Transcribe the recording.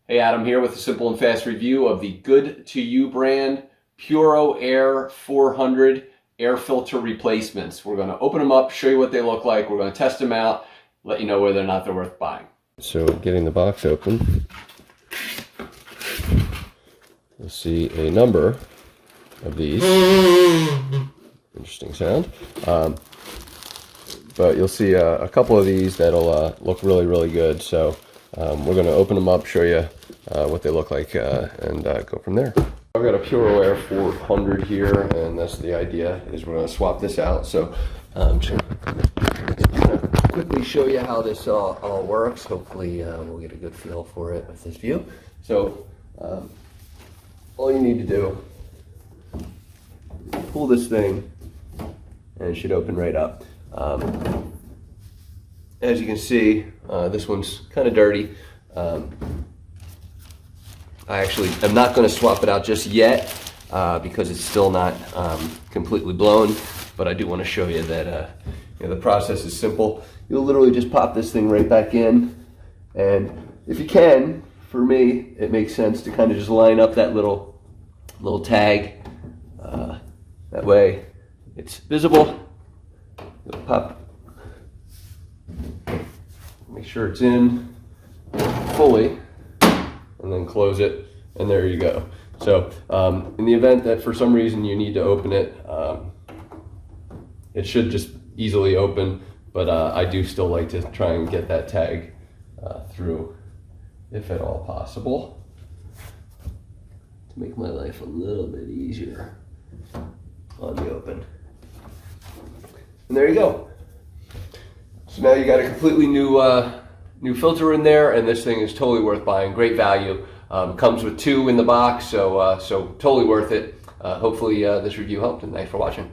Hey, Adam here with a simple and fast review of the GoodtoU brand Puroair 400 air filter replacements. We're going to open them up, show you what they look like. We're going to test them out, let you know whether or not they're worth buying. So getting the box open, you'll see a number of these. Interesting sound. But you'll see a couple of these that'll look really good. So we're going to open them up, show you what they look like, and go from there. I've got a Puroair 400 here, and that's the idea, is we're going to swap this out. So just going to quickly show you how this all works. Hopefully we'll get a good feel for it with this view. So all you need to do, pull this thing, and it should open right up. As you can see, this one's kind of dirty. I actually am not going to swap it out just yet because it's still not completely blown, but I do want to show you that the process is simple. You'll literally just pop this thing right back in, and if you can, for me, it makes sense to kind of just line up that little tag. That way it's visible. You'll pop, make sure it's in fully, and then close it, and there you go. So in the event that for some reason you need to open it, it should just easily open, but I do still like to try and get that tag through, if at all possible, to make my life a little bit easier on the open. And there you go. So now you got a completely new filter in there, and this thing is totally worth buying. Great value. Comes with 2 in the box, so totally worth it. Hopefully this review helped, and thanks for watching.